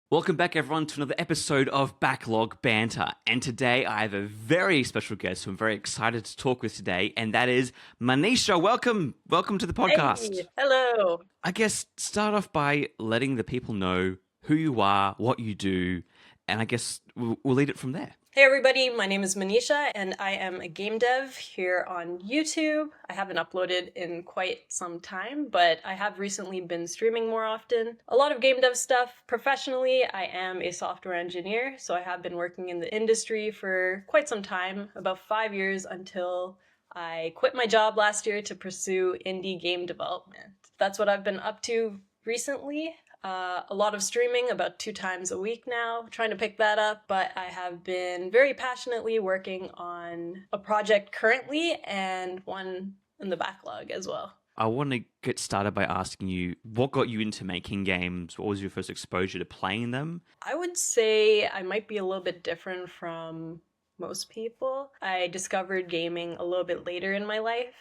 Welcome back, everyone, to another episode of Backlog Banter. And today I have a very special guest who I'm very excited to talk with today, and that is Manisha. Welcome to the podcast. Hey, hello. I guess start off by letting the people know who you are, what you do, and I guess we'll lead it from there. Hey everybody, my name is Manisha and I am a game dev here on YouTube. I haven't uploaded in quite some time, but I have recently been streaming more often. A lot of game dev stuff. Professionally, I am a software engineer, so I have been working in the industry for quite some time, about 5 years until I quit my job last year to pursue indie game development. That's what I've been up to recently. A lot of streaming, about 2 times a week now, trying to pick that up. But I have been very passionately working on a project currently and one in the backlog as well. I want to get started by asking you what got you into making games? What was your first exposure to playing them? I would say I might be a little bit different from most people. I discovered gaming a little bit later in my life,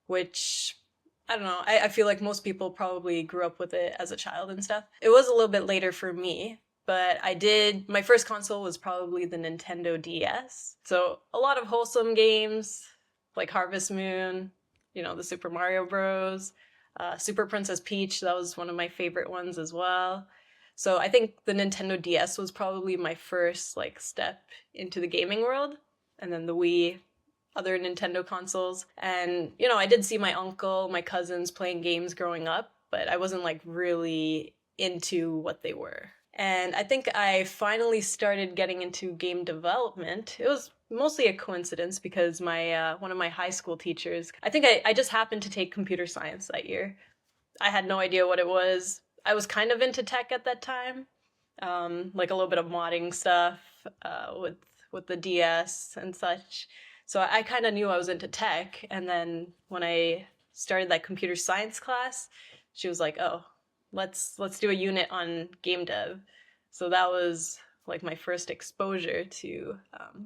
which I don't know. I feel like most people probably grew up with it as a child and stuff. It was a little bit later for me, but I did. My first console was probably the Nintendo DS. So a lot of wholesome games like Harvest Moon, the Super Mario Bros., Super Princess Peach. That was one of my favorite ones as well. So I think the Nintendo DS was probably my first like step into the gaming world, and then the Wii, other Nintendo consoles. And, I did see my uncle, my cousins playing games growing up, but I wasn't like really into what they were. And I think I finally started getting into game development. It was mostly a coincidence because my one of my high school teachers, I think I just happened to take computer science that year. I had no idea what it was. I was kind of into tech at that time, like a little bit of modding stuff with the DS and such. So I kind of knew I was into tech, and then when I started that computer science class, she was like, "Oh, let's do a unit on game dev." So that was like my first exposure to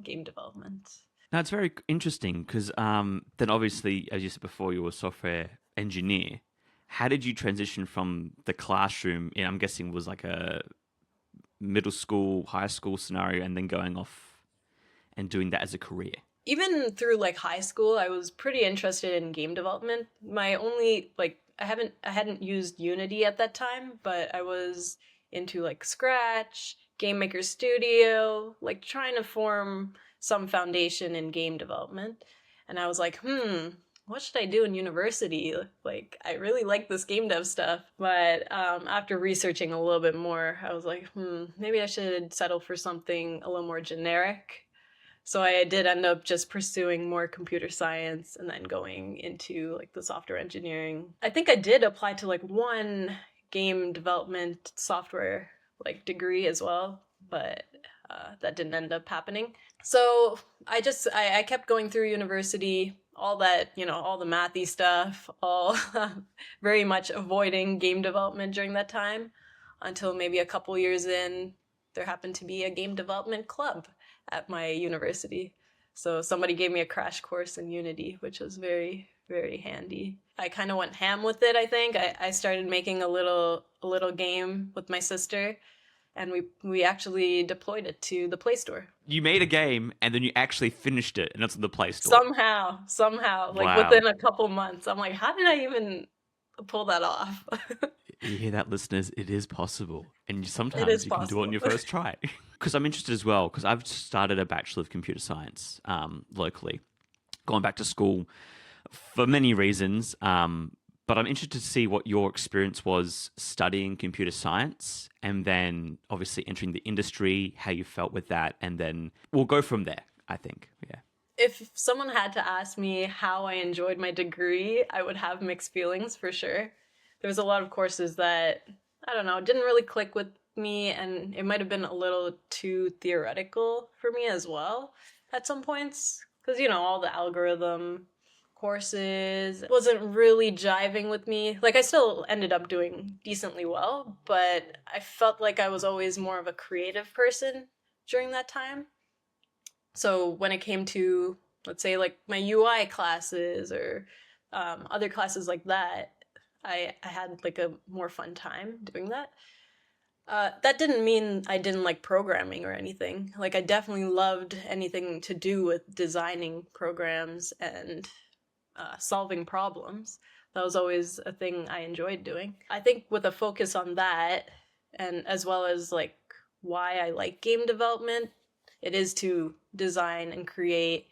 game development. Now, it's very interesting because then obviously, as you said before, you were a software engineer. How did you transition from the classroom? I'm guessing was like a middle school, high school scenario, and then going off and doing that as a career. Even through like high school, I was pretty interested in game development. My only like I hadn't used Unity at that time, but I was into like Scratch, Game Maker Studio, like trying to form some foundation in game development. And I was like, what should I do in university? Like, I really like this game dev stuff. But after researching a little bit more, I was like, maybe I should settle for something a little more generic. So I did end up just pursuing more computer science and then going into like the software engineering. I think I did apply to like one game development software like degree as well, but that didn't end up happening. So I kept going through university, all that, all the mathy stuff, all very much avoiding game development during that time until maybe a couple years in, there happened to be a game development club at my university. So somebody gave me a crash course in Unity, which was very, very handy. I kind of went ham with it, I think. I started making a little game with my sister, and we actually deployed it to the Play Store. You made a game and then you actually finished it, and it's in the Play Store. Somehow, like Wow. within a couple months. I'm like, how did I even pull that off? You hear that, listeners? It is possible. And It is sometimes you can do it on possible. your first try. Because I'm interested as well, because I've started a Bachelor of Computer Science locally, gone back to school for many reasons. But I'm interested to see what your experience was studying computer science and then obviously entering the industry, how you felt with that. And then we'll go from there, I think. Yeah. If someone had to ask me how I enjoyed my degree, I would have mixed feelings for sure. There was a lot of courses that, I don't know, didn't really click with me, and it might have been a little too theoretical for me as well at some points. Because, all the algorithm courses wasn't really jiving with me. Like, I still ended up doing decently well, but I felt like I was always more of a creative person during that time. So when it came to, let's say, like my UI classes or other classes like that, I had like a more fun time doing that. That didn't mean I didn't like programming or anything. Like, I definitely loved anything to do with designing programs and solving problems. That was always a thing I enjoyed doing. I think with a focus on that, and as well as like why I like game development, it is to design and create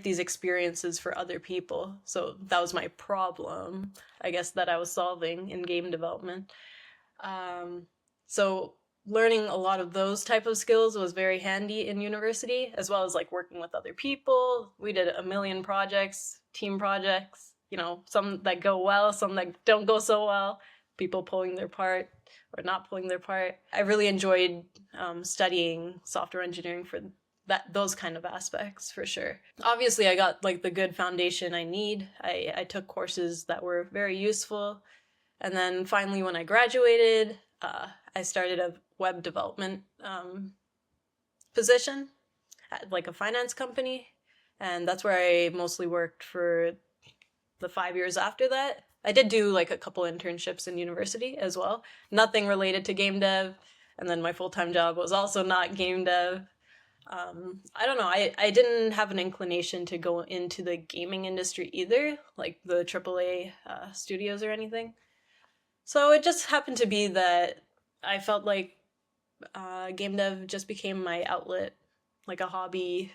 these experiences for other people. So that was my problem, I guess, that I was solving in game development. Um, so learning a lot of those type of skills was very handy in university, as well as like working with other people. We did a million projects, team projects, some that go well, some that don't go so well, people pulling their part or not pulling their part. I really enjoyed studying software engineering for those kind of aspects, for sure. Obviously, I got like the good foundation I need. I took courses that were very useful, and then finally, when I graduated, I started a web development position at like a finance company. And that's where I mostly worked for the 5 years after that. I did do like a couple internships in university as well, nothing related to game dev. And then my full time job was also not game dev. I don't know. I didn't have an inclination to go into the gaming industry either, like the AAA studios or anything. So it just happened to be that I felt like game dev just became my outlet, like a hobby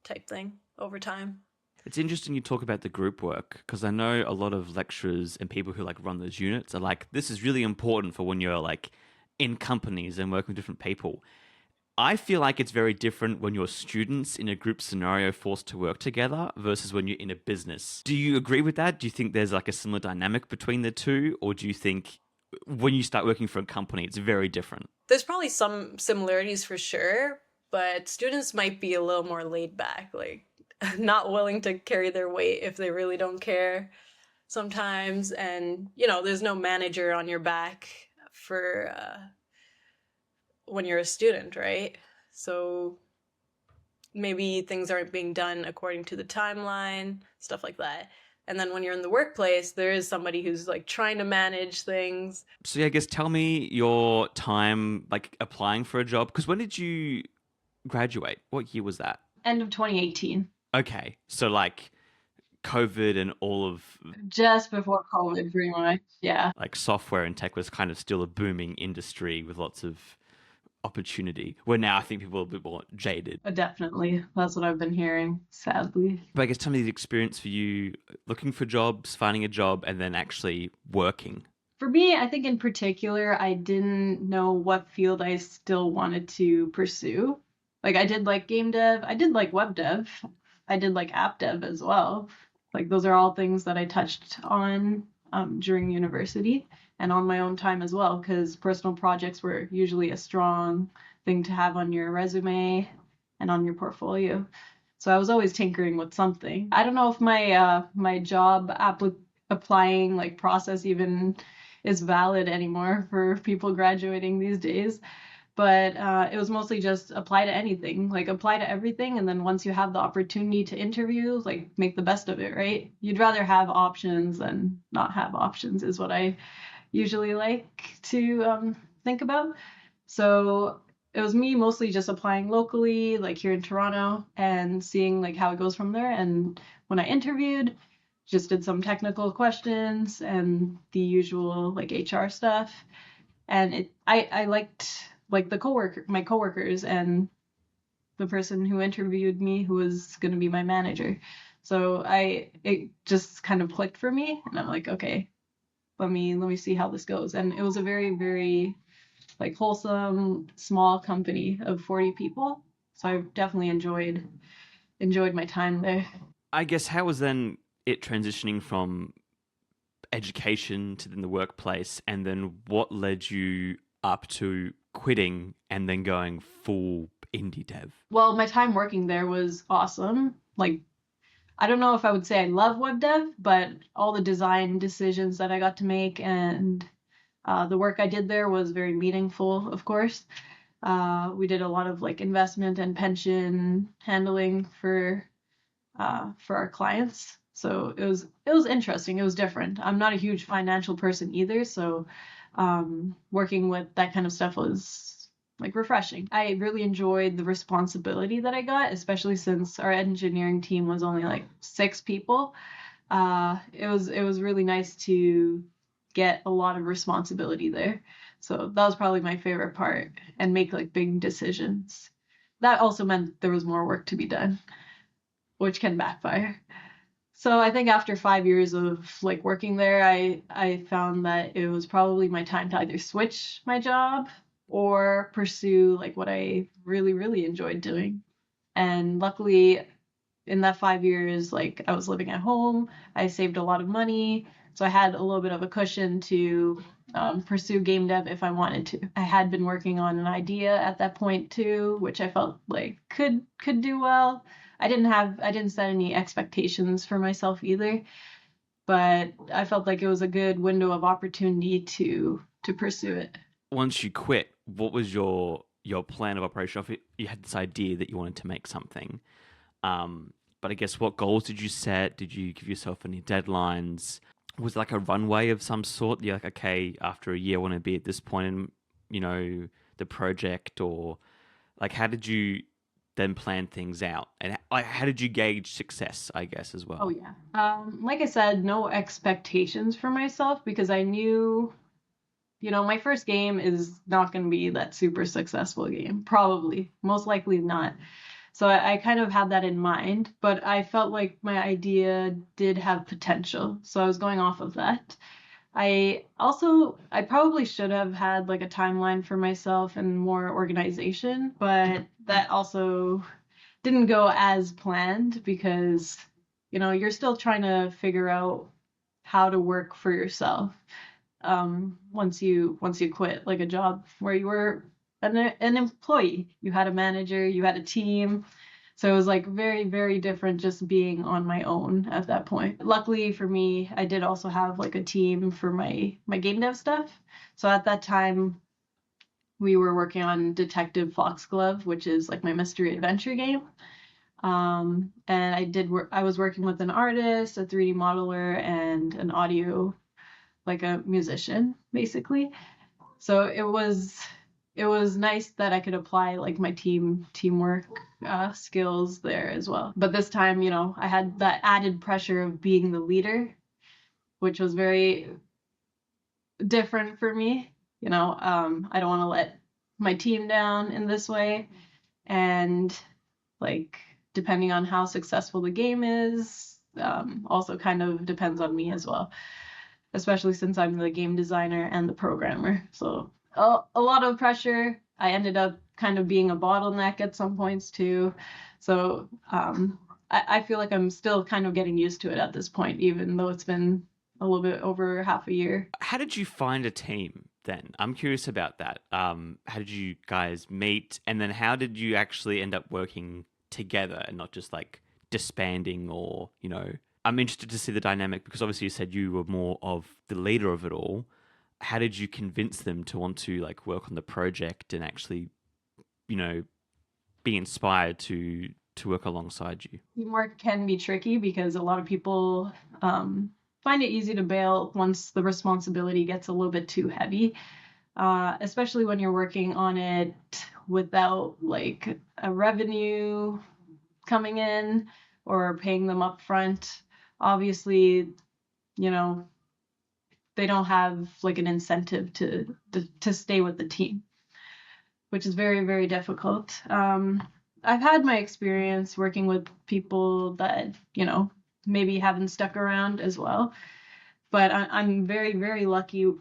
type thing over time. It's interesting you talk about the group work because I know a lot of lecturers and people who like run those units are like, this is really important for when you're like in companies and working with different people. I feel like it's very different when you're students in a group scenario forced to work together versus when you're in a business. Do you agree with that? Do you think there's like a similar dynamic between the two? Or do you think when you start working for a company, it's very different? There's probably some similarities for sure, but students might be a little more laid back, like not willing to carry their weight if they really don't care sometimes. And, there's no manager on your back for when you're a student, right? So maybe things aren't being done according to the timeline, stuff like that. And then when you're in the workplace, there is somebody who's like trying to manage things. So, yeah, I guess tell me your time like applying for a job. Because when did you graduate? What year was that? End of 2018. Okay. So, like COVID and all of Just before COVID, pretty much. Yeah. like software and tech was kind of still a booming industry with lots of opportunity. Where now I think people are a bit more jaded. Definitely. That's what I've been hearing, sadly. But I guess tell me the experience for you looking for jobs, finding a job, and then actually working. For me, I think in particular, I didn't know what field I still wanted to pursue. Like, I did like game dev, I did like web dev, I did like app dev as well. Like, those are all things that I touched on during university and on my own time as well, because personal projects were usually a strong thing to have on your resume and on your portfolio. So I was always tinkering with something. I don't know if my job applying like process even is valid anymore for people graduating these days. But it was mostly just apply to anything, like apply to everything. And then once you have the opportunity to interview, like make the best of it, right? You'd rather have options than not have options, is what I usually like to think about. So it was me mostly just applying locally, like here in Toronto, and seeing like how it goes from there. And when I interviewed, just did some technical questions and the usual like HR stuff. And I liked like my coworkers and the person who interviewed me who was going to be my manager. So it just kind of clicked for me, and I'm like, okay, let me see how this goes. And it was a very, very like wholesome small company of 40 people. So I definitely enjoyed my time there. I guess how was then it transitioning from education to then the workplace, and then what led you up to quitting and then going full indie dev? Well, my time working there was awesome. Like, I don't know if I would say I love web dev, but all the design decisions that I got to make and the work I did there was very meaningful, of course. We did a lot of like investment and pension handling for our clients. So it was interesting. It was different. I'm not a huge financial person either, so working with that kind of stuff was like refreshing. I really enjoyed the responsibility that I got, especially since our engineering team was only like 6 people. It was really nice to get a lot of responsibility there. So that was probably my favorite part, and make like big decisions. That also meant there was more work to be done, which can backfire. So I think after 5 years of like working there, I found that it was probably my time to either switch my job or pursue like what I really, really enjoyed doing. And luckily, in that 5 years, like I was living at home, I saved a lot of money, so I had a little bit of a cushion to pursue game dev if I wanted to. I had been working on an idea at that point too, which I felt like could do well. I didn't set any expectations for myself either, but I felt like it was a good window of opportunity to pursue it. Once you quit, what was your plan of operation? If you had this idea that you wanted to make something, but I guess what goals did you set? Did you give yourself any deadlines? Was it like a runway of some sort? You're like, okay, after a year, I want to be at this point in, the project, or like, how did you then plan things out, and like, how did you gauge success? I guess as Oh well. yeah. Like I said, no expectations for myself because I knew, my first game is not going to be that super successful game. Probably, most likely not. So I kind of had that in mind, but I felt like my idea did have potential. So I was going off of that. I probably should have had like a timeline for myself and more organization, but that also didn't go as planned because, you're still trying to figure out how to work for yourself once you quit like a job where you were an employee. You had a manager, you had a team. So it was like very, very different just being on my own at that point. Luckily for me, I did also have like a team for my game dev stuff. So at that time, we were working on Detective Foxglove, which is like my mystery adventure game. And I was working with an artist, a 3D modeler, and an audio, like a musician, basically. So it was nice that I could apply like my teamwork skills there as well. But this time, I had that added pressure of being the leader, which was very different for me. I don't want to let my team down in this way, and like depending on how successful the game is, also kind of depends on me as well, especially since I'm the game designer and the programmer. So a lot of pressure. I ended up kind of being a bottleneck at some points too. So I feel like I'm still kind of getting used to it at this point, even though it's been a little bit over half a year. How did you find a team then? I'm curious about that. How did you guys meet, and then how did you actually end up working together and not just like disbanding, or I'm interested to see the dynamic because obviously you said you were more of the leader of it all. How did you convince them to want to like work on the project and actually, you know, be inspired to work alongside you? Teamwork can be tricky because a lot of people find it easy to bail once the responsibility gets a little bit too heavy, especially when you're working on it without like a revenue coming in or paying them up front. Obviously, you know, they don't have like an incentive to stay with the team, which is very, very difficult. I've had my experience working with people that, maybe haven't stuck around as well. But I'm very, very lucky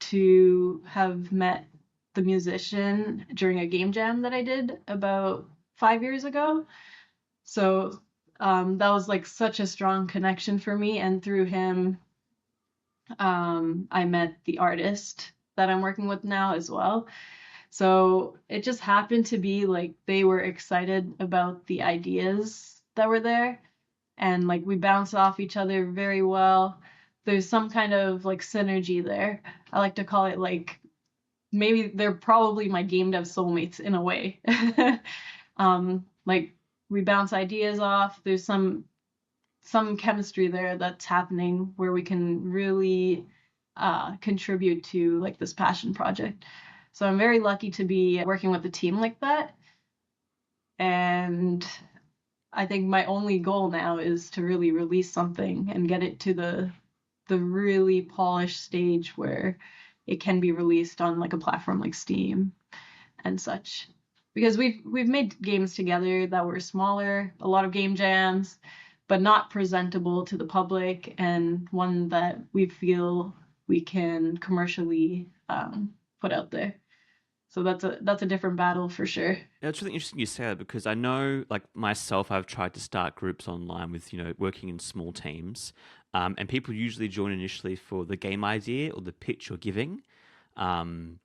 to have met the musician during a game jam that I did about 5 years ago. So that was like such a strong connection for me. And through him, I met the artist that I'm working with now as well. So it just happened to be like they were excited about the ideas that were there, and like we bounce off each other very well. There's some kind of like synergy there. I like to call it like maybe they're probably my game dev soulmates in a way. Like we bounce ideas off. There's some chemistry there that's happening where we can really contribute to like this passion project. So I'm very lucky to be working with a team like that. And I think my only goal now is to really release something and get it to the really polished stage where it can be released on like a platform like Steam and such. Because we've made games together that were smaller, a lot of game jams, but not presentable to the public, and one that we feel we can commercially put out there. So that's a different battle for sure. Yeah, it's really interesting you say that because I know, like myself, I've tried to start groups online with, working in small teams. And people usually join initially for the game idea or the pitch you're giving. Um,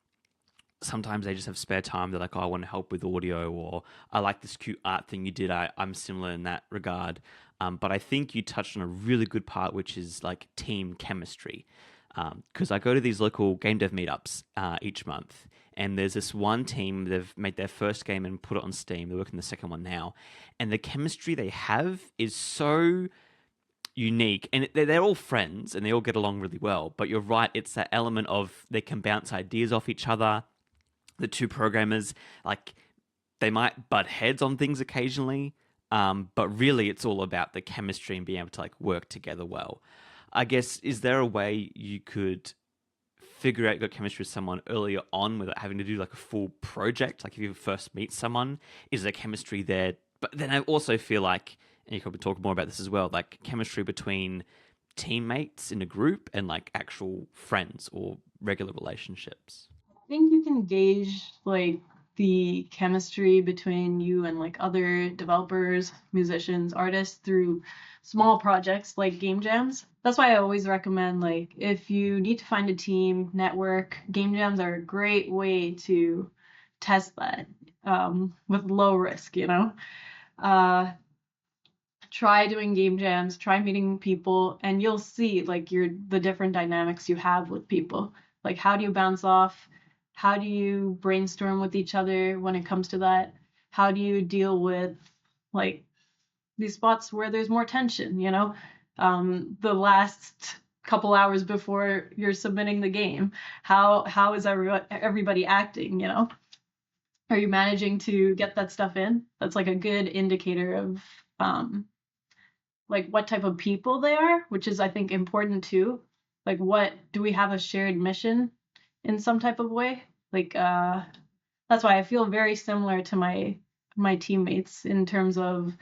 Sometimes they just have spare time. They're like, oh, I want to help with audio, or I like this cute art thing you did. I'm similar in that regard. But I think you touched on a really good part, which is like team chemistry. Because I go to these local game dev meetups each month, and there's this one team, they've made their first game and put it on Steam. They're working the second one now. And the chemistry they have is so unique, and they're all friends and they all get along really well. But you're right, it's that element of they can bounce ideas off each other. The two programmers, like, they might butt heads on things occasionally, but really it's all about the chemistry and being able to like work together well. I guess, is there a way you could figure out your chemistry with someone earlier on without having to do like a full project? Like if you first meet someone, is there chemistry there? But then I also feel like, and you could talk more about this as well, like chemistry between teammates in a group and like actual friends or regular relationships. I think you can gauge like the chemistry between you and like other developers, musicians, artists through small projects like game jams. That's why I always recommend like if you need to find a team, network, game jams are a great way to test that with low risk, you know. Uh, Try doing game jams, try meeting people, and you'll see like the different dynamics you have with people. Like how do you bounce off? How do you brainstorm with each other when it comes to that? How do you deal with like these spots where there's more tension, you know? The last couple hours before you're submitting the game, how is everybody acting, you know? Are you managing to get that stuff in? That's like a good indicator of like what type of people they are, which is I think important too. Like what do we have a shared mission in some type of way? Like that's why I feel very similar to my teammates in terms of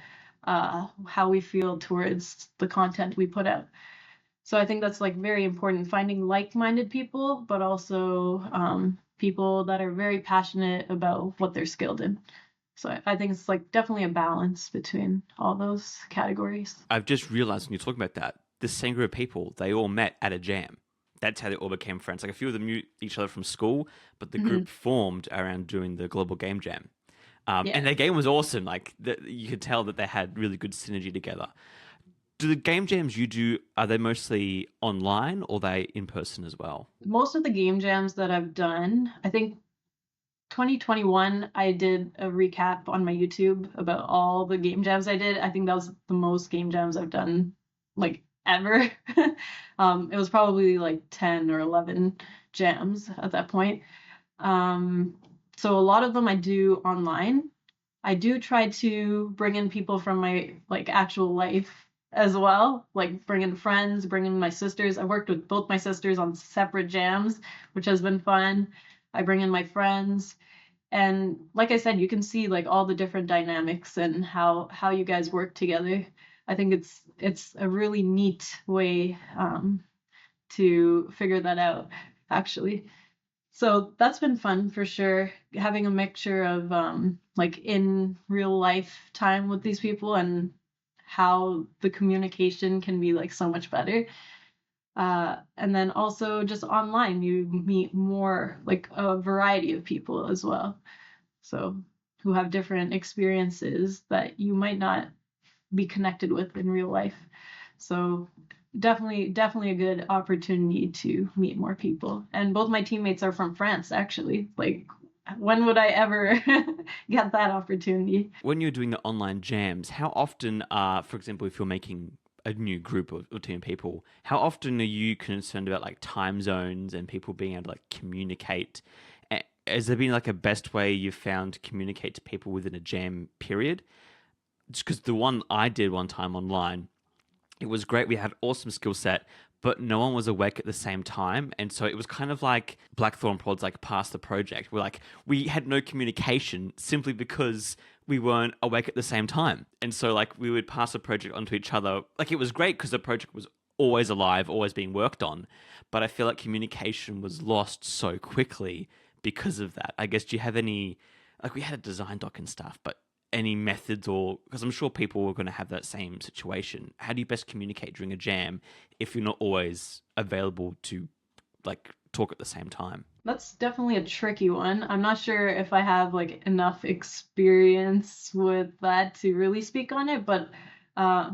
how we feel towards the content we put out. So I think that's like very important, finding like-minded people, but also people that are very passionate about what they're skilled in. So I think it's like definitely a balance between all those categories. I've just realized when you're talking about that, this same group of people, they all met at a jam. That's how they all became friends. Like a few of them knew each other from school, but the group formed around doing the global game jam. Yeah. And their game was awesome. Like you could tell that they had really good synergy together. Do the game jams you do, are they mostly online or are they in person as well? Most of the game jams that I've done, I think 2021, I did a recap on my YouTube about all the game jams I did. I think that was the most game jams I've done, like ever. It was probably like 10 or 11 jams at that point. So a lot of them I do online. I do try to bring in people from my like actual life as well, like bring in friends, bring in my sisters. I worked with both my sisters on separate jams, which has been fun. I bring in my friends, and like I said, you can see like all the different dynamics and how you guys work together. I think it's a really neat way to figure that out, actually. So that's been fun for sure, having a mixture of like in real life time with these people and how the communication can be like so much better. And then also just online, you meet more like a variety of people as well. So who have different experiences that you might not be connected with in real life. So definitely a good opportunity to meet more people. And both my teammates are from France, actually. Like, when would I ever get that opportunity? When you're doing the online jams, how often, for example, if you're making a new group or team of people, how often are you concerned about like time zones and people being able to like communicate? Has there been like a best way you've found to communicate to people within a jam period? Just because the one I did one time online, it was great. We had awesome skill set, but no one was awake at the same time, and so it was kind of like Blackthorn Prods like past the project. We had no communication simply because we weren't awake at the same time, and so like we would pass the project onto each other. Like it was great because the project was always alive, always being worked on, but I feel like communication was lost so quickly because of that. I guess, do you have any, like we had a design doc and stuff, but any methods, or because I'm sure people were going to have that same situation. How do you best communicate during a jam if you're not always available to like talk at the same time? That's definitely a tricky one. I'm not sure if I have like enough experience with that to really speak on it, but uh,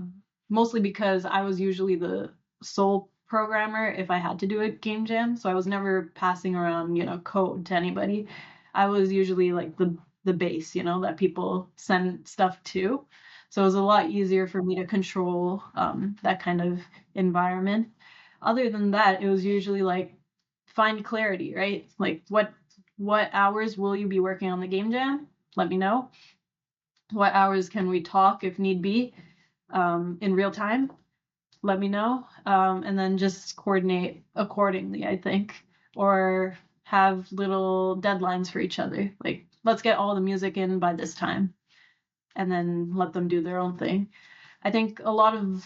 mostly because I was usually the sole programmer if I had to do a game jam, so I was never passing around, code to anybody. I was usually like the base, that people send stuff to. So it was a lot easier for me to control that kind of environment. Other than that, it was usually like find clarity, right? Like what hours will you be working on the game jam? Let me know. What hours can we talk if need be in real time? Let me know. And then just coordinate accordingly, I think. Or have little deadlines for each other. Like, let's get all the music in by this time. And then let them do their own thing. I think a lot of,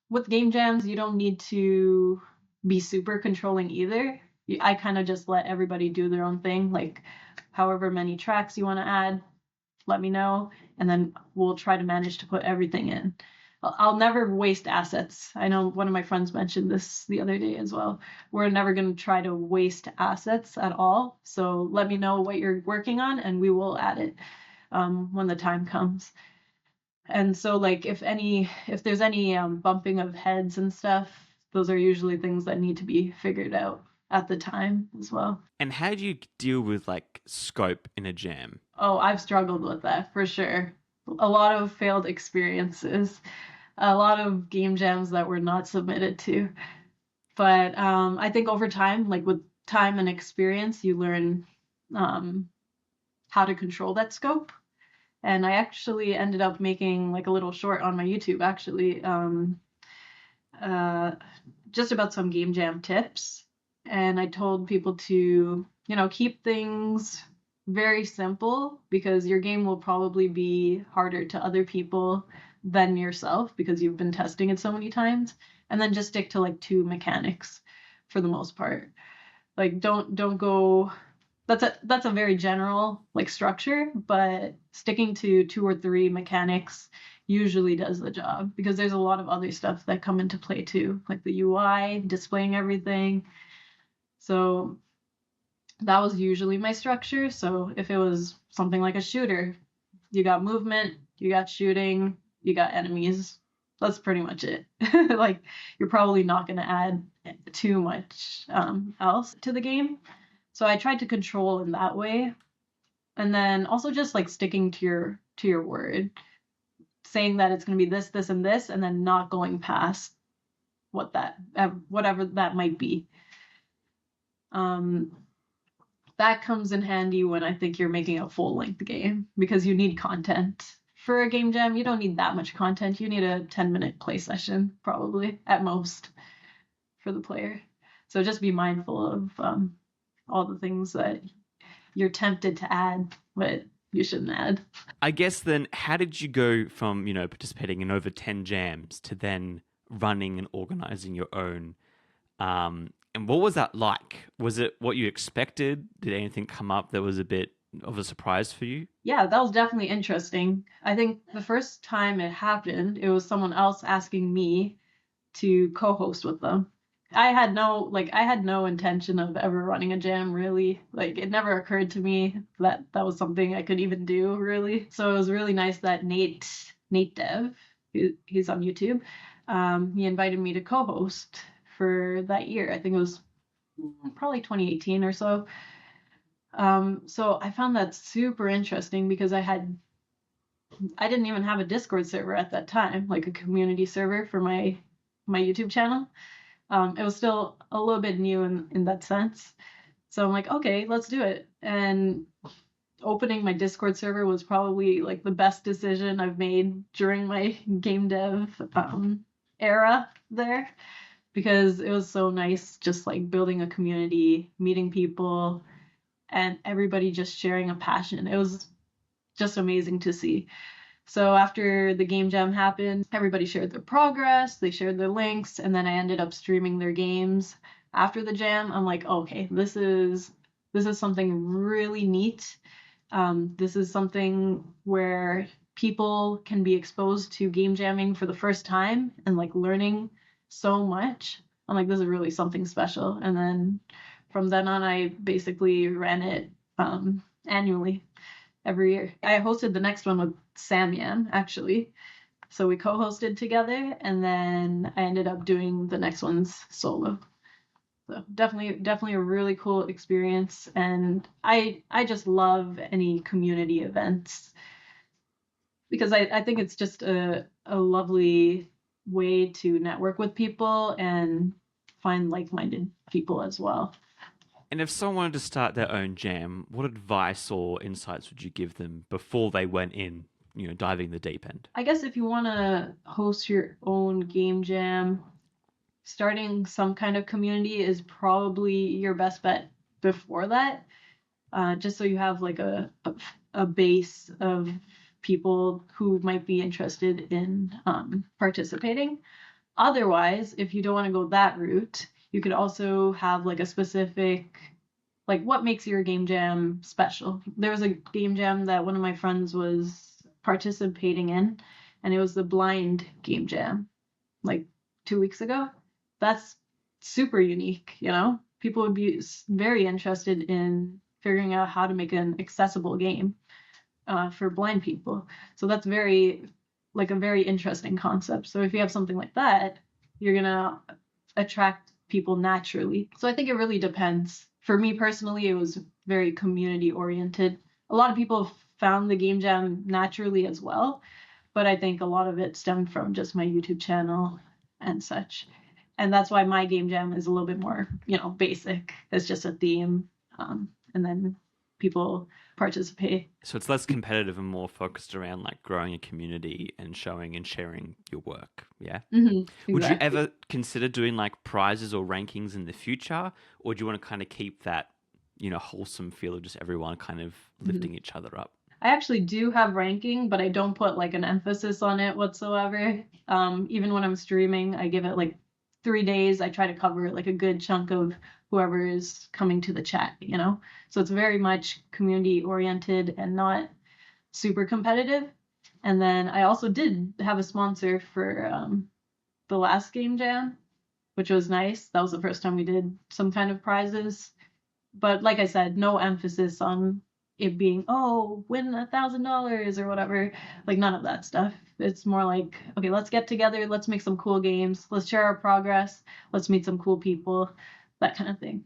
with game jams, you don't need to be super controlling either. I kind of just let everybody do their own thing. Like, however many tracks you want to add, let me know. And then we'll try to manage to put everything in. I'll never waste assets. I know one of my friends mentioned this the other day as well. We're never going to try to waste assets at all. So let me know what you're working on and we will add it when the time comes. And so like if there's any bumping of heads and stuff, those are usually things that need to be figured out at the time as well. And how do you deal with like scope in a jam? Oh, I've struggled with that for sure. A lot of failed experiences, a lot of game jams that were not submitted to. But I think over time, like with time and experience, you learn how to control that scope. And I actually ended up making like a little short on my YouTube, actually, uh, just about some game jam tips. And I told people to, keep things very simple because your game will probably be harder to other people than yourself because you've been testing it so many times. And then just stick to like 2 mechanics for the most part. Like don't go, that's a very general like structure, but sticking to 2 or 3 mechanics usually does the job because there's a lot of other stuff that come into play too, like the UI, displaying everything. So that was usually my structure. So if it was something like a shooter, you got movement, you got shooting, you got enemies. That's pretty much it. Like you're probably not going to add too much else to the game. So I tried to control in that way. And then also just like sticking to your word, saying that it's going to be this, this, and this, and then not going past whatever that might be. That comes in handy when I think you're making a full-length game because you need content. For a game jam, you don't need that much content. You need a 10-minute play session, probably, at most, for the player. So just be mindful of all the things that you're tempted to add, but you shouldn't add. I guess then, how did you go from, participating in over 10 jams to then running and organizing your own? And what was that like? Was it what you expected? Did anything come up that was a bit of a surprise for you? Yeah, that was definitely interesting. I think the first time it happened, it was someone else asking me to co-host with them. I had no intention of ever running a jam really. Like it never occurred to me that that was something I could even do really. So it was really nice that Nate Dev, he's on YouTube, he invited me to co-host for that year. I think it was probably 2018 or so. So I found that super interesting because I had I didn't even have a Discord server at that time, like a community server for my YouTube channel. It was still a little bit new in that sense. So I'm like, okay, let's do it. And opening my Discord server was probably like the best decision I've made during my game dev era there, because it was so nice just like building a community, meeting people, and everybody just sharing a passion. It was just amazing to see. So after the game jam happened, everybody shared their progress, they shared their links, and then I ended up streaming their games after the jam. I'm like, okay, this is something really neat. This is something where people can be exposed to game jamming for the first time and like learning so much. I'm like, this is really something special. And then from then on, I basically ran it annually every year. I hosted the next one with Sam Yan, actually. So we co-hosted together, and then I ended up doing the next ones solo. So definitely a really cool experience, and I just love any community events because I think it's just a lovely way to network with people and find like-minded people as well. And if someone wanted to start their own jam, what advice or insights would you give them before they went in, diving the deep end? I guess if you want to host your own game jam, starting some kind of community is probably your best bet before that, just so you have like a base of people who might be interested in participating. Otherwise, if you don't want to go that route, you could also have like a specific, like what makes your game jam special. There was a game jam that one of my friends was participating in, and it was the blind game jam like 2 weeks ago. That's super unique, People would be very interested in figuring out how to make an accessible game for blind people. So that's a very interesting concept. So if you have something like that, you're gonna attract people naturally. So I think it really depends. For me personally, it was very community oriented. A lot of people found the game jam naturally as well, but I think a lot of it stemmed from just my YouTube channel and such. And that's why my game jam is a little bit more, basic. It's just a theme, and then people participate. So it's less competitive and more focused around like growing a community and showing and sharing your work. Yeah. Exactly. Would you ever consider doing like prizes or rankings in the future, or do you want to kind of keep that, wholesome feel of just everyone kind of lifting each other up? I actually do have ranking, but I don't put like an emphasis on it whatsoever. Even when I'm streaming, I give it like 3 days. I try to cover like a good chunk of whoever is coming to the chat, So it's very much community oriented and not super competitive. And then I also did have a sponsor for the last game jam, which was nice. That was the first time we did some kind of prizes. But like I said, no emphasis on it being, oh, win $1,000 or whatever. Like none of that stuff. It's more like, okay, let's get together, let's make some cool games, let's share our progress, let's meet some cool people, that kind of thing.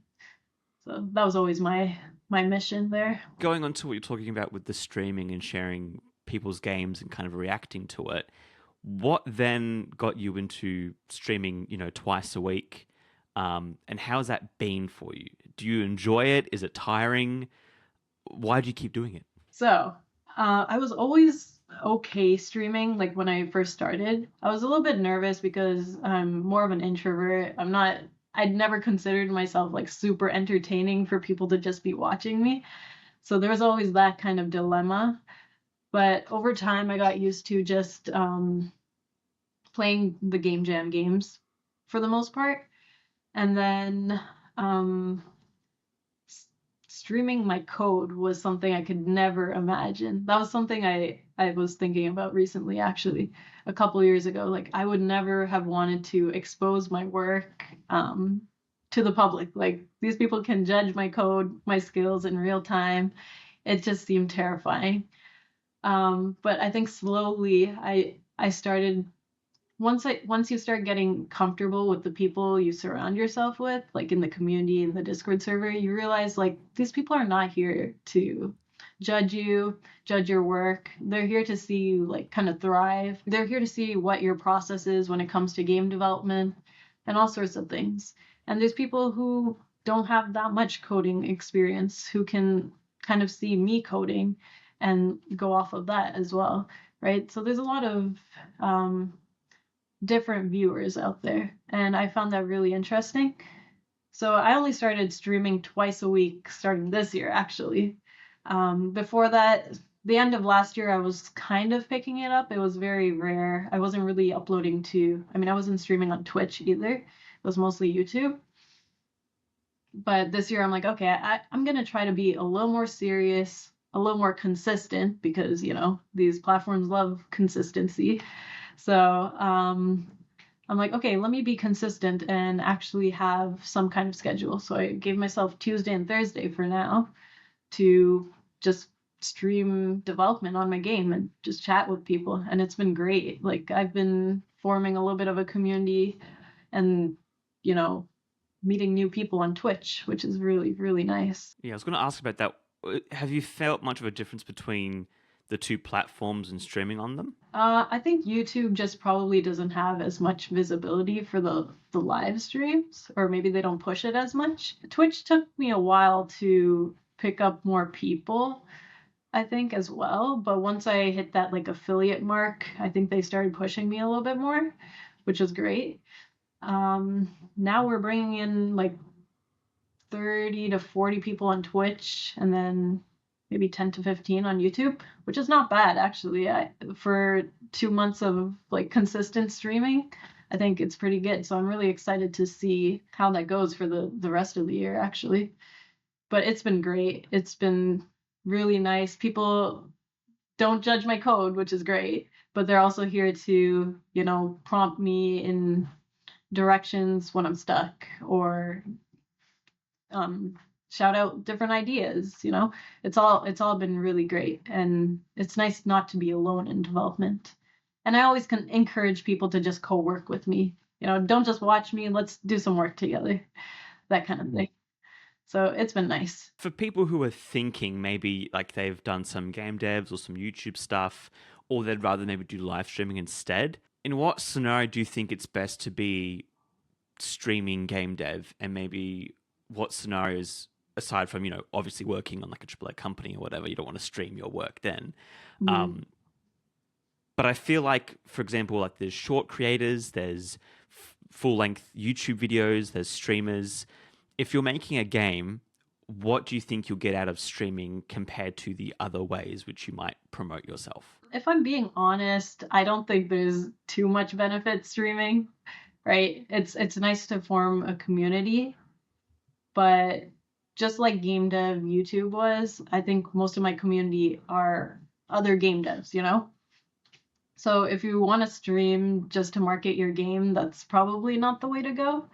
So that was always my mission there. Going on to what you're talking about with the streaming and sharing people's games and kind of reacting to it, what then got you into streaming, twice a week? And how's that been for you? Do you enjoy it? Is it tiring? Why do you keep doing it? So I was always okay streaming. Like when I first started, I was a little bit nervous because I'm more of an introvert. I'd never considered myself like super entertaining for people to just be watching me. So there was always that kind of dilemma. But over time, I got used to just playing the game jam games for the most part. And then streaming my code was something I could never imagine. That was something I was thinking about recently, actually, a couple years ago. Like I would never have wanted to expose my work to the public. Like these people can judge my code, my skills in real time. It just seemed terrifying. But I think slowly I started, once you start getting comfortable with the people you surround yourself with, like in the community, in the Discord server, you realize like these people are not here to judge you, judge your work. They're here to see you like kind of thrive. They're here to see what your process is when it comes to game development and all sorts of things. And there's people who don't have that much coding experience who can kind of see me coding and go off of that as well, right? So there's a lot of different viewers out there, and I found that really interesting. So I only started streaming twice a week starting this year, actually. Before that, the end of last year, I was kind of picking it up. It was very rare. I wasn't really uploading I wasn't streaming on Twitch either. It was mostly YouTube. But this year, I'm like, okay, I'm going to try to be a little more serious, a little more consistent, because, these platforms love consistency. So I'm like, okay, let me be consistent and actually have some kind of schedule. So I gave myself Tuesday and Thursday for now to just stream development on my game and just chat with people. And it's been great. Like, I've been forming a little bit of a community and, meeting new people on Twitch, which is really, really nice. Yeah, I was going to ask about that. Have you felt much of a difference between the two platforms and streaming on them? I think YouTube just probably doesn't have as much visibility for the live streams, or maybe they don't push it as much. Twitch took me a while to pick up more people, I think, as well. But once I hit that like affiliate mark, I think they started pushing me a little bit more, which was great. Now we're bringing in like 30 to 40 people on Twitch, and then maybe 10 to 15 on YouTube, which is not bad actually. For 2 months of like consistent streaming, I think it's pretty good. So I'm really excited to see how that goes for the rest of the year actually. But it's been great. It's been really nice. People don't judge my code, which is great, but they're also here to, prompt me in directions when I'm stuck, or shout out different ideas. It's all been really great, and it's nice not to be alone in development. And I always can encourage people to just co-work with me. Don't just watch me, let's do some work together, that kind of thing. So it's been nice. For people who are thinking maybe like they've done some game devs or some YouTube stuff, or they'd rather maybe do live streaming instead, in what scenario do you think it's best to be streaming game dev, and maybe what scenarios, aside from, obviously working on like a AAA company or whatever, you don't want to stream your work then. Mm-hmm. But I feel like, for example, like there's short creators, there's full-length YouTube videos, there's streamers. If you're making a game, what do you think you'll get out of streaming compared to the other ways which you might promote yourself? If I'm being honest, I don't think there's too much benefit streaming, right? It's nice to form a community, but just like game dev YouTube was, I think most of my community are other game devs, So if you want to stream just to market your game, that's probably not the way to go.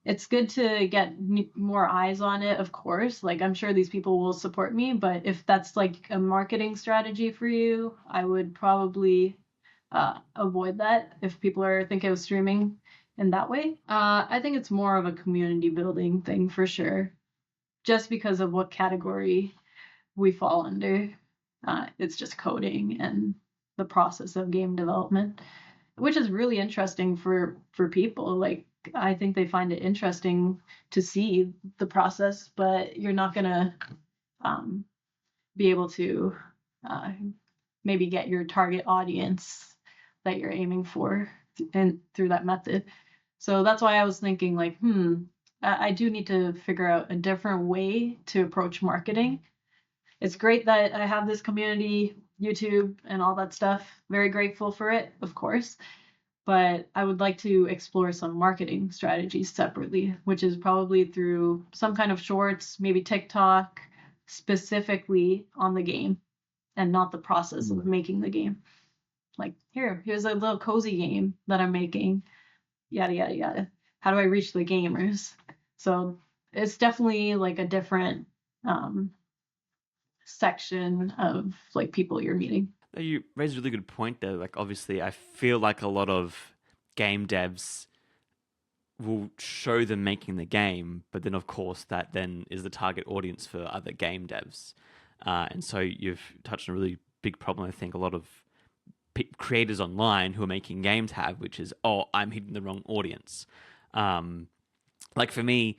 It's good to get more eyes on it, of course. Like, I'm sure these people will support me, but if that's like a marketing strategy for you, I would probably avoid that if people are thinking of streaming in that way. I think it's more of a community building thing for sure, just because of what category we fall under. It's just coding and the process of game development, which is really interesting for people. Like, I think they find it interesting to see the process, but you're not gonna be able to maybe get your target audience that you're aiming for and through that method. So that's why I was thinking like, I do need to figure out a different way to approach marketing. It's great that I have this community, YouTube, and all that stuff. Very grateful for it, of course. But I would like to explore some marketing strategies separately, which is probably through some kind of shorts, maybe TikTok, specifically on the game and not the process of making the game. Like, here's a little cozy game that I'm making, yada, yada, yada. How do I reach the gamers? So it's definitely like a different section of like people you're meeting. You raised a really good point there. Like, obviously, I feel like a lot of game devs will show them making the game, but then, of course, that then is the target audience for other game devs. And so you've touched on a really big problem I think a lot of creators online who are making games have, which is, oh, I'm hitting the wrong audience. Like for me,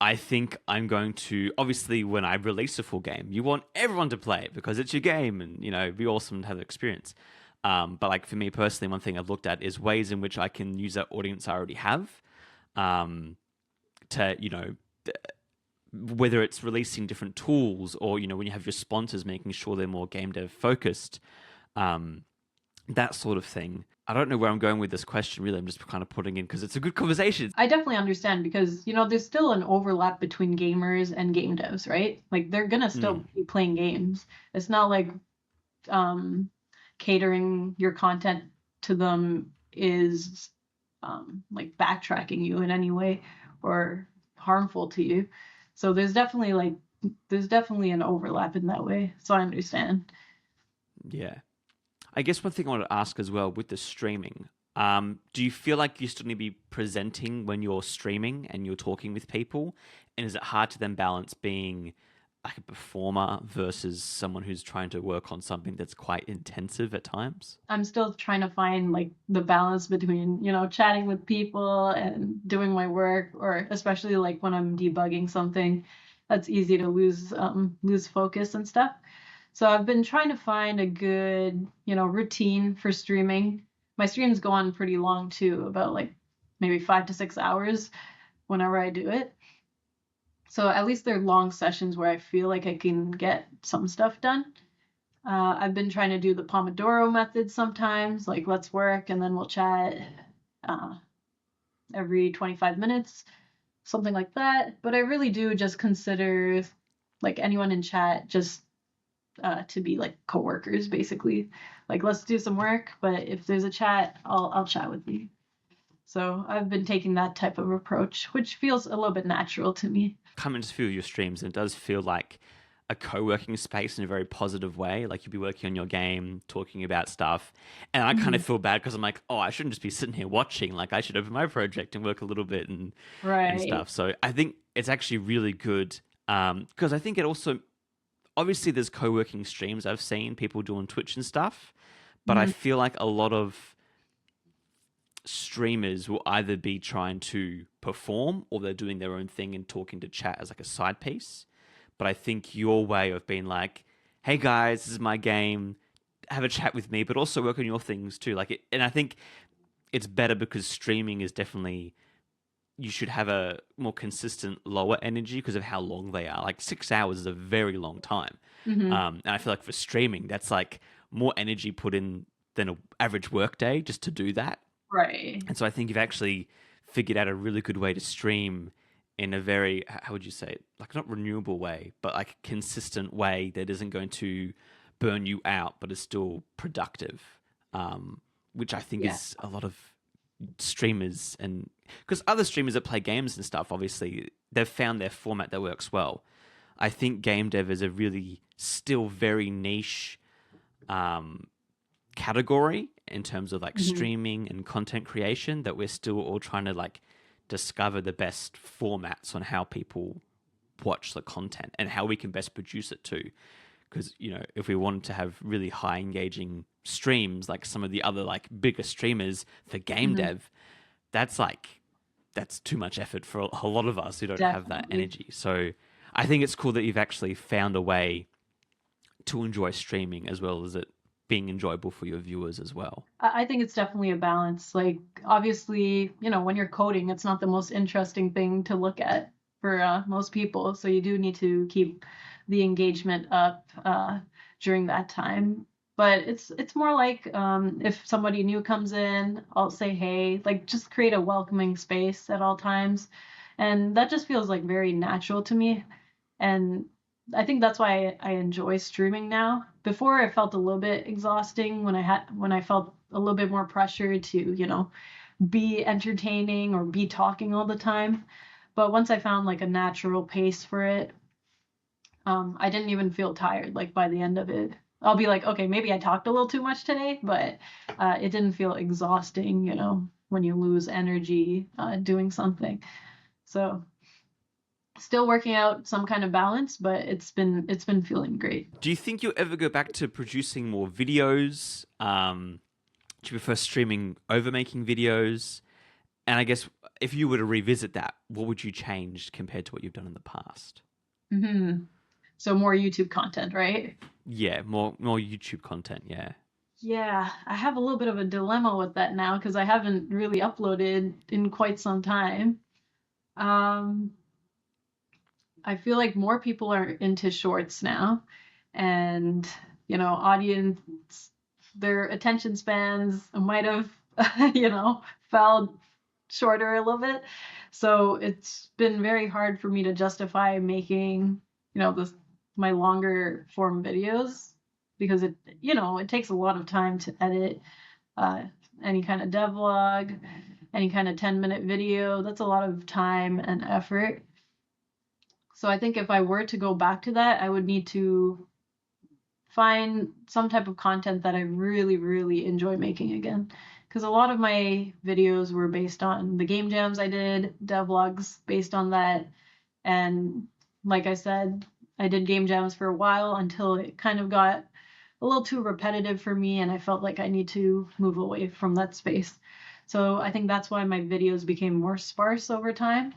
I think I'm going to, obviously when I release a full game, you want everyone to play it because it's your game and, it'd be awesome to have the experience. But like for me personally, one thing I've looked at is ways in which I can use that audience I already have, to, whether it's releasing different tools or, when you have your sponsors, making sure they're more game dev focused, that sort of thing. I don't know where I'm going with this question, really. I'm just kind of putting in because it's a good conversation. I definitely understand because, there's still an overlap between gamers and game devs, right? Like they're gonna still be playing games. It's not like catering your content to them is like backtracking you in any way or harmful to you. So there's definitely an overlap in that way. So I understand. Yeah. I guess one thing I wanted to ask as well with the streaming, do you feel like you still need to be presenting when you're streaming and you're talking with people? And is it hard to then balance being like a performer versus someone who's trying to work on something that's quite intensive at times? I'm still trying to find like the balance between, chatting with people and doing my work, or especially like when I'm debugging something that's easy to lose focus and stuff. So I've been trying to find a good, routine for streaming. My streams go on pretty long too, about like maybe 5 to 6 hours whenever I do it. So at least they're long sessions where I feel like I can get some stuff done. I've been trying to do the Pomodoro method sometimes, like let's work and then we'll chat every 25 minutes, something like that. But I really do just consider like anyone in chat just to be like coworkers, basically. Like let's do some work, but if there's a chat, I'll chat with you. So I've been taking that type of approach, which feels a little bit natural to me. Coming to feel your streams, and it does feel like a co-working space in a very positive way. Like you'll be working on your game, talking about stuff, and I kind of feel bad because I'm like, oh, I shouldn't just be sitting here watching. Like I should open my project and work a little bit and stuff. So I think it's actually really good because I think it also, obviously there's co-working streams I've seen people do on Twitch and stuff, but I feel like a lot of streamers will either be trying to perform or they're doing their own thing and talking to chat as like a side piece. But I think your way of being like, hey guys, this is my game, have a chat with me, but also work on your things too. Like, and I think it's better because streaming is definitely, you should have a more consistent lower energy because of how long they are. Like 6 hours is a very long time. And I feel like for streaming, that's like more energy put in than an average work day just to do that. Right. And so I think you've actually figured out a really good way to stream in a very, how would you say it? Like not renewable way, but like consistent way that isn't going to burn you out, but is still productive. Which I think is a lot of streamers, and because other streamers that play games and stuff, obviously they've found their format that works well. I think game dev is a really still very niche category in terms of like streaming and content creation, that we're still all trying to like discover the best formats on how people watch the content and how we can best produce it too. Because, if we wanted to have really high engaging streams, like some of the other like bigger streamers for game dev, that's too much effort for a lot of us who don't have that energy. So I think it's cool that you've actually found a way to enjoy streaming as well as it being enjoyable for your viewers as well. I think it's definitely a balance. Like, obviously, when you're coding, it's not the most interesting thing to look at for most people. So you do need to keep the engagement up during that time. But it's more like if somebody new comes in, I'll say, hey, like just create a welcoming space at all times. And that just feels like very natural to me. And I think that's why I enjoy streaming now. Before it felt a little bit exhausting when I felt a little bit more pressure to, be entertaining or be talking all the time. But once I found like a natural pace for it, I didn't even feel tired like by the end of it. I'll be like, okay, maybe I talked a little too much today, but it didn't feel exhausting, when you lose energy doing something. So Still working out some kind of balance, but it's been feeling great. Do you think you'll ever go back to producing more videos? Do you prefer streaming over making videos? And I guess if you were to revisit that, what would you change compared to what you've done in the past? Hmm. So more YouTube content, right? Yeah, more YouTube content. Yeah. Yeah, I have a little bit of a dilemma with that now because I haven't really uploaded in quite some time. Um, I feel like more people are into shorts now, and audience, their attention spans might have, fell shorter a little bit. So it's been very hard for me to justify making, this my longer form videos because it takes a lot of time to edit uh, any kind of devlog, any kind of 10-minute video. That's a lot of time and effort. So I think if I were to go back to that, I would need to find some type of content that I really, really enjoy making again. Because a lot of my videos were based on the game jams I did, devlogs based on that. And like I said, I did game jams for a while until it kind of got a little too repetitive for me, and I felt like I need to move away from that space. So I think that's why my videos became more sparse over time.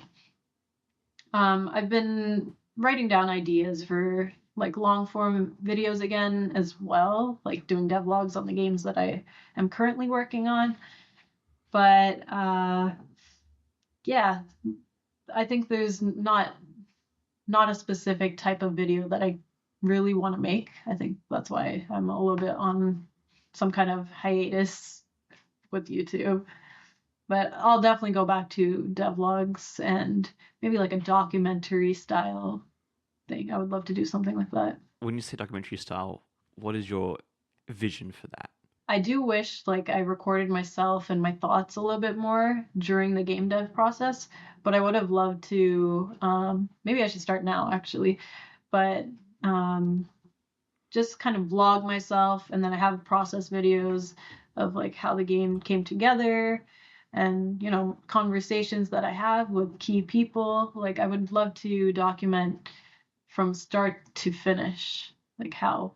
I've been writing down ideas for like long form videos again as well, like doing devlogs on the games that I am currently working on. But yeah, I think there's not a specific type of video that I really want to make. I think that's why I'm a little bit on some kind of hiatus with YouTube. But I'll definitely go back to devlogs and maybe like a documentary style thing. I would love to do something like that. When you say documentary style, what is your vision for that? I do wish like I recorded myself and my thoughts a little bit more during the game dev process, but I would have loved to maybe I should start now actually, but um just kind of vlog myself, and then I have process videos of like how the game came together and conversations that I have with key people. Like I would love to document from start to finish, like how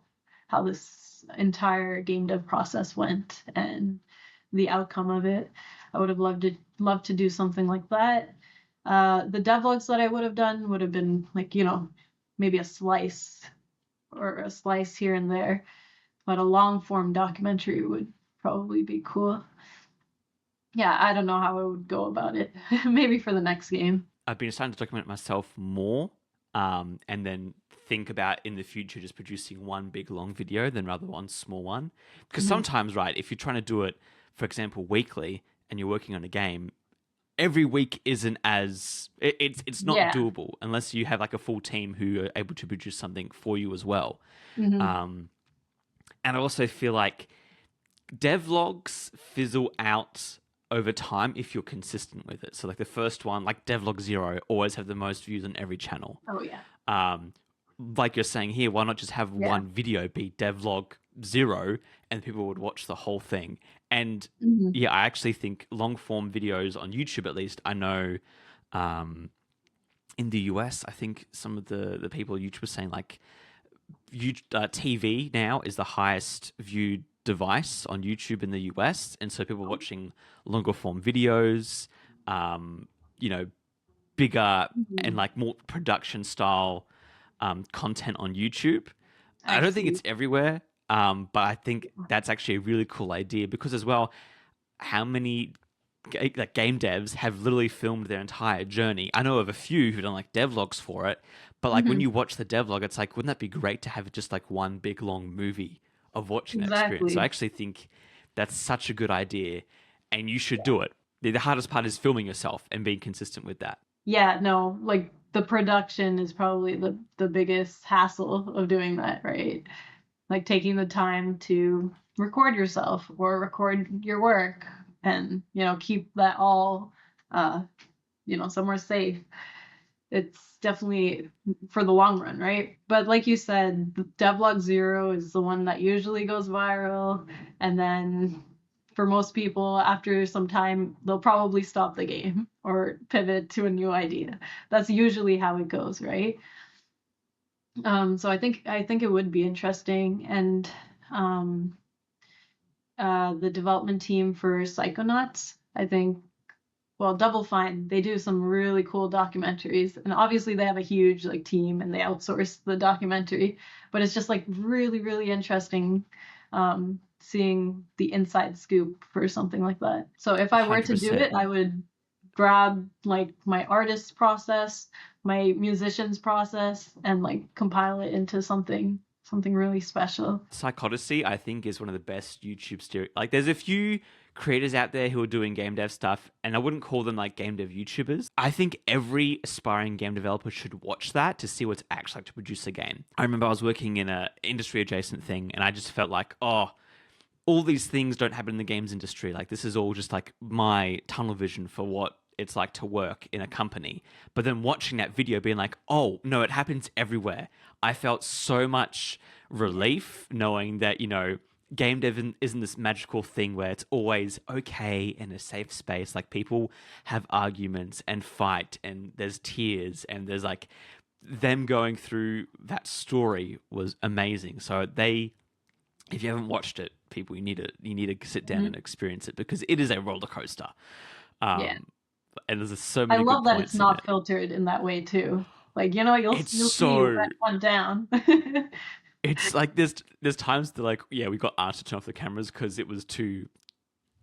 this entire game dev process went and the outcome of it. I would have loved to do something like that. The devlogs that I would have done would have been like maybe a slice or a slice here and there, but a long form documentary would probably be cool. Yeah, I don't know how I would go about it. Maybe for the next game. I've been starting to document myself more, and then think about in the future just producing one big long video than rather one small one. Because Mhm. sometimes, right, if you're trying to do it, for example, weekly, and you're working on a game, every week isn't as it's not Yeah. doable unless you have like a full team who are able to produce something for you as well. Hmm. Um, and I also feel like devlogs fizzle out over time if you're consistent with it. So like the first one, like devlog 0, always have the most views on every channel. Oh yeah. Um, like you're saying here, why not just have Yeah. one video be devlog 0 and people would watch the whole thing? And Hmm. yeah, I actually think long form videos on YouTube, at least, I know in the US, I think some of the people on YouTube were saying like TV now is the highest viewed device on YouTube in the US, and so people are watching longer form videos, um, you know, bigger and Hmm. like more production style content on YouTube. I I don't think see. it's everywhere, but I think that's actually a really cool idea because as well, how many like game devs have literally filmed their entire journey. I know of a few who've done like devlogs for it, but like when Hmm. you watch the devlog, it's like, wouldn't that be great to have just like one big long movie of watching that experience? So I Exactly. actually think that's such a good idea, and you should do it. The hardest part is filming yourself and being consistent with that. Yeah, no, like the production is probably the biggest hassle of doing that, right? Like taking the time to record yourself or record your work and keep that all uh somewhere safe. It's definitely for the long run, right? But like you said, devlog 0 is the one that usually goes viral, and then for most people, after some time, they'll probably stop the game or pivot to a new idea. That's usually how it goes, right? So I think it would be interesting, and um, the development team for Psychonauts, I think, well, Double Fine, they do some really cool documentaries, and obviously they have a huge like team and they outsource the documentary, but it's just like really, really interesting seeing the inside scoop for something like that. So if I were to do 100%. it, I would grab like my artist's process, my musician's process, and like compile it into something really special. Psychodicy, I think, is one of the best YouTube series. Like, there's a few creators out there who are doing game dev stuff, and I wouldn't call them like game dev YouTubers. I think every aspiring game developer should watch that to see what it's actually like to produce a game. I remember I was working in a industry adjacent thing, and I just felt like, oh, all these things don't happen in the games industry. Like, this is all just like my tunnel vision for what it's like to work in a company. But then watching that video, being like, oh no, it happens everywhere. I felt so much relief knowing that, you know, game dev isn't this magical thing where it's always okay in a safe space. Like, people have arguments and fight, and there's tears, and there's like them going through that story was amazing. So if you haven't watched it, people, you need to sit down and experience it, because it is a roller coaster. Yeah. And there's so I many love good that points it's in not it. filtered in that way too. Like, you know, you'll It's see so what went down. it's like there's times that, like, yeah, we got asked to turn off the cameras because it was too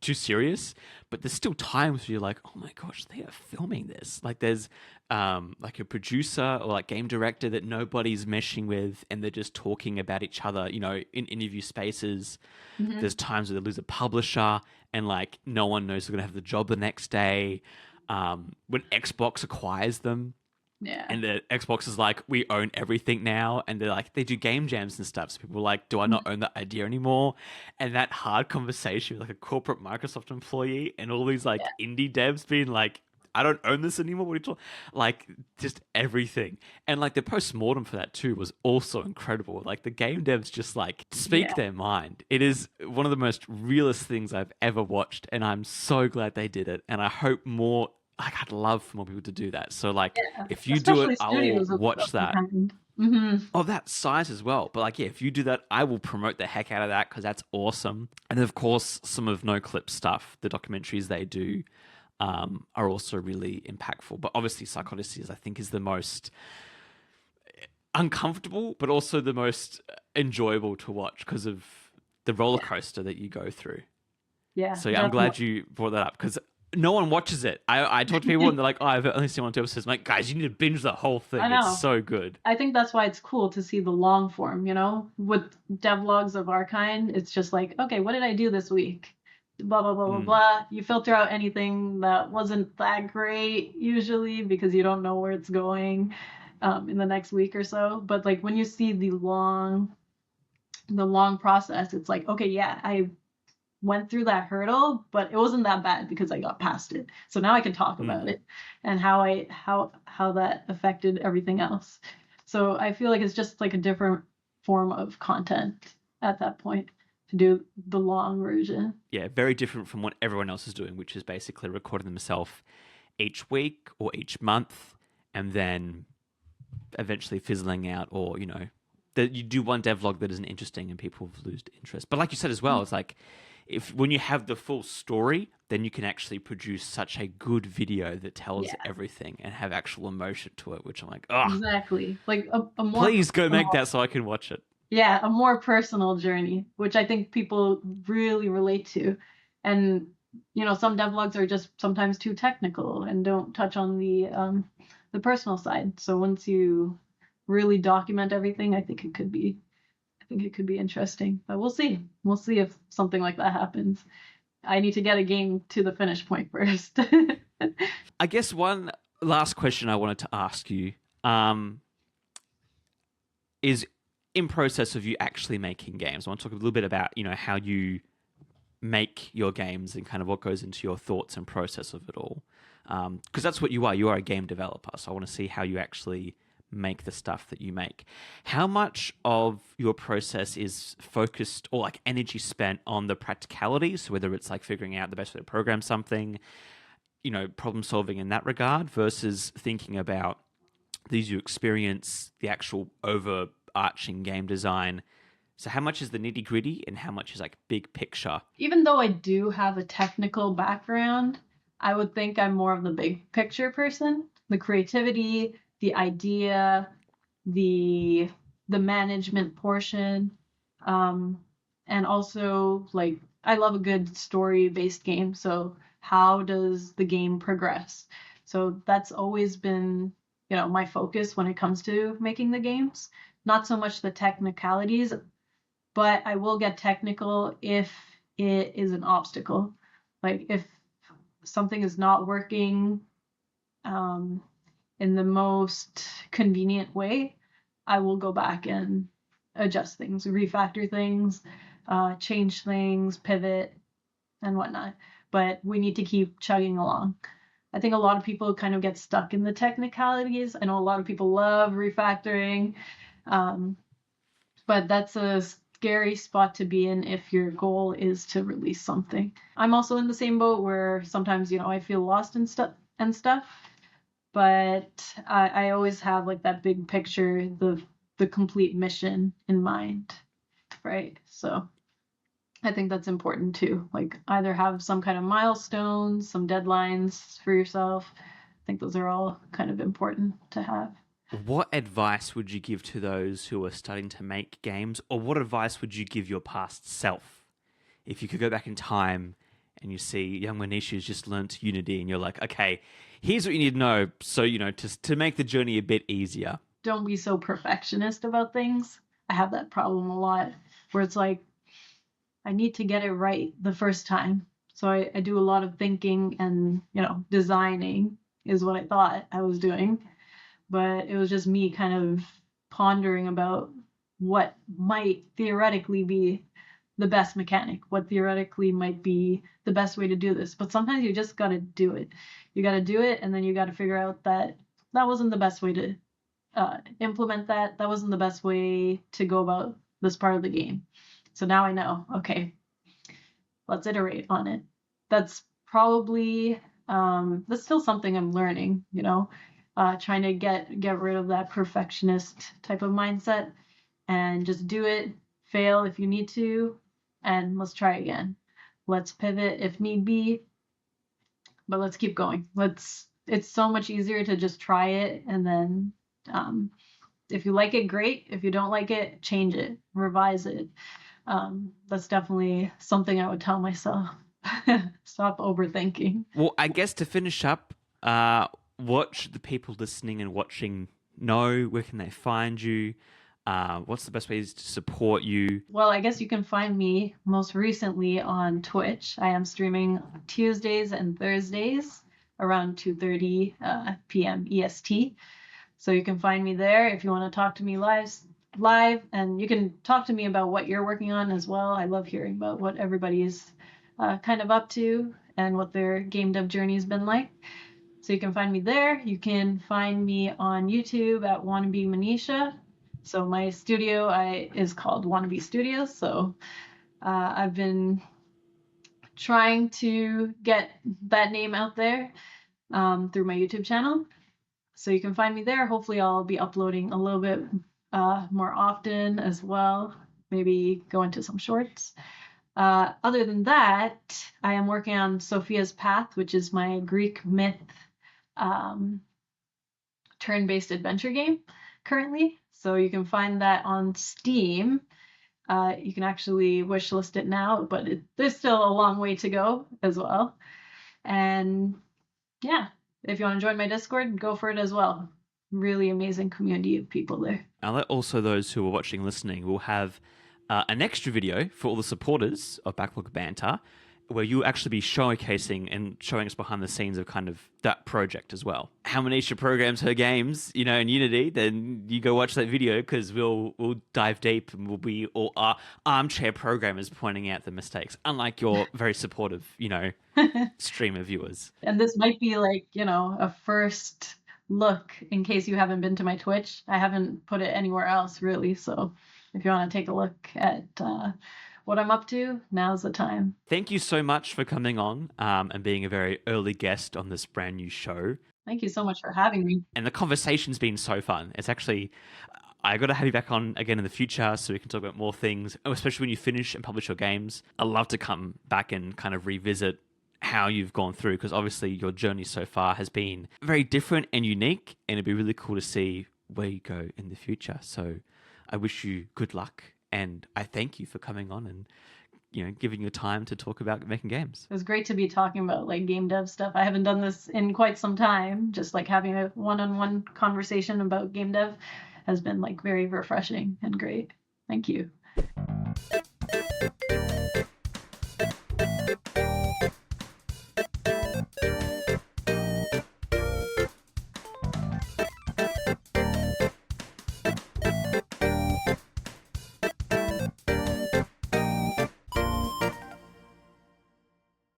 serious, but there's still times where you're like, oh my gosh, they are filming this. Like, there's like a producer or like game director that nobody's meshing with, and they're just talking about each other, you know, in interview spaces. There's times where they lose a publisher, and like no one knows they're gonna have the job the next day. When Xbox acquires them, Yeah. and the Xbox is like, we own everything now, and they're like, they do game jams and stuff. So people are like, do I not own that idea anymore? And that hard conversation with like a corporate Microsoft employee and all these like indie devs being like, I don't own this anymore. What are you talking? Like, just everything. And like the post-mortem for that too was also incredible. Like, the game devs just like speak their mind. It is one of the most realist things I've ever watched, and I'm so glad they did it. And I hope more, like, I'd love for more people to do that. So like, if you do it, Especially I will studios watch of the that. kind. Of that size as well. But like, yeah, if you do that, I will promote the heck out of that, because that's awesome. And of course, some of No Clip stuff, the documentaries they do, are also really impactful. But obviously, Psychodices, I think, is the most uncomfortable, but also the most enjoyable to watch because of the roller coaster that you go through. Yeah. So yeah, I'm glad you brought that up, because no one watches it. I talk to people and they're like, oh, I've only seen 1 or 2 episodes. I'm like, guys, you need to binge the whole thing. I know. It's so good. I think that's why it's cool to see the long form, you know? With devlogs of our kind, it's just like, okay, what did I do this week? Blah, blah, blah, blah, blah. You filter out anything that wasn't that great, usually, because you don't know where it's going in the next week or so. But like, when you see the long process, it's like, okay, yeah, I went through that hurdle, but it wasn't that bad because I got past it. So now I can talk about it and how that affected everything else. So I feel like it's just like a different form of content at that point to do the long version. Yeah, very different from what everyone else is doing, which is basically recording themselves each week or each month, and then eventually fizzling out, or, you know, that you do one devlog that isn't interesting and people lose interest. But like you said as well, it's like, when you have the full story, then you can actually produce such a good video that tells everything and have actual emotion to it, which I'm like, oh, exactly. Like a more please go make that so I can watch it. Yeah, a more personal journey, which I think people really relate to. And, you know, some devlogs are just sometimes too technical and don't touch on the personal side. So once you really document everything, I think it could be interesting. But we'll see. We'll see if something like that happens. I need to get a game to the finish point first. I guess one last question I wanted to ask you is, in process of you actually making games, I want to talk a little bit about, you know, how you make your games and kind of what goes into your thoughts and process of it all. Because that's what you are. You are a game developer. So I want to see how you actually make the stuff that you make. How much of your process is focused or like energy spent on the practicalities, whether it's like figuring out the best way to program something, problem solving in that regard, versus thinking about these you experience, the actual overarching game design? So how much is the nitty gritty and how much is like big picture? Even though I do have a technical background, I would think I'm more of the big picture person. The creativity, the idea, the management portion, and also like I love a good story-based game. So how does the game progress? So that's always been, my focus when it comes to making the games. Not so much the technicalities, but I will get technical if it is an obstacle. Like if something is not working in the most convenient way, I will go back and adjust things, refactor things, change things, pivot, and whatnot. But we need to keep chugging along. I think a lot of people kind of get stuck in the technicalities. I know a lot of people love refactoring, but that's a scary spot to be in if your goal is to release something. I'm also in the same boat where sometimes, I feel lost and stuff, but I always have like that big picture, the complete mission in mind, right? So I think that's important too. Like either have some kind of milestones, some deadlines for yourself. I think those are all kind of important to have. What advice would you give to those who are starting to make games, or what advice would you give your past self? If you could go back in time and you see young Manisha has just learnt Unity and you're like, okay, here's what you need to know so, to make the journey a bit easier. Don't be so perfectionist about things. I have that problem a lot where it's like, I need to get it right the first time. So I do a lot of thinking and, designing is what I thought I was doing. But it was just me kind of pondering about what might theoretically be the best mechanic, what theoretically might be the best way to do this. But sometimes you just got to do it. You got to do it, and then you got to figure out that wasn't the best way to implement that. That wasn't the best way to go about this part of the game. So now I know, okay, let's iterate on it. That's probably, that's still something I'm learning, trying to get rid of that perfectionist type of mindset and just do it, fail if you need to, and let's try again. Let's pivot if need be, but let's keep going. It's so much easier to just try it, and then if you like it, great. If you don't like it, change it, revise it. That's definitely something I would tell myself. Stop overthinking. Well, I guess to finish up, what should the people listening and watching know? Where can they find you? What's the best ways to support you? Well, I guess you can find me most recently on Twitch. I am streaming Tuesdays and Thursdays around 2:30 p.m. EST. So you can find me there if you want to talk to me live, and you can talk to me about what you're working on as well. I love hearing about what everybody's kind of up to and what their game dev journey has been like. So you can find me there. You can find me on YouTube at Wannibe Manisha. So my studio is called Wannibe Studios. So I've been trying to get that name out there through my YouTube channel. So you can find me there. Hopefully I'll be uploading a little bit more often as well. Maybe go into some shorts. Other than that, I am working on Sophia's Path, which is my Greek myth turn-based adventure game currently. So you can find that on Steam. You can actually wishlist it now, but there's still a long way to go as well. And yeah, if you want to join my Discord, go for it as well. Really amazing community of people there. I'll let also those who are watching, listening, will have an extra video for all the supporters of Backlog Banter, where you'll actually be showcasing and showing us behind the scenes of kind of that project as well. How Manisha programs her games, in Unity, then you go watch that video because we'll dive deep and we'll be all armchair programmers pointing out the mistakes, unlike your very supportive, streamer viewers. And this might be like, a first look in case you haven't been to my Twitch. I haven't put it anywhere else really, so if you want to take a look at what I'm up to, now's the time. Thank you so much for coming on and being a very early guest on this brand new show. Thank you so much for having me. And the conversation's been so fun. It's actually, I got to have you back on again in the future so we can talk about more things, especially when you finish and publish your games. I'd love to come back and kind of revisit how you've gone through, because obviously your journey so far has been very different and unique, and it'd be really cool to see where you go in the future. So I wish you good luck, and I thank you for coming on and giving your time to talk about making games. It was great to be talking about like game dev stuff. I haven't done this in quite some time. Just like having a one-on-one conversation about game dev has been like very refreshing and great. Thank you.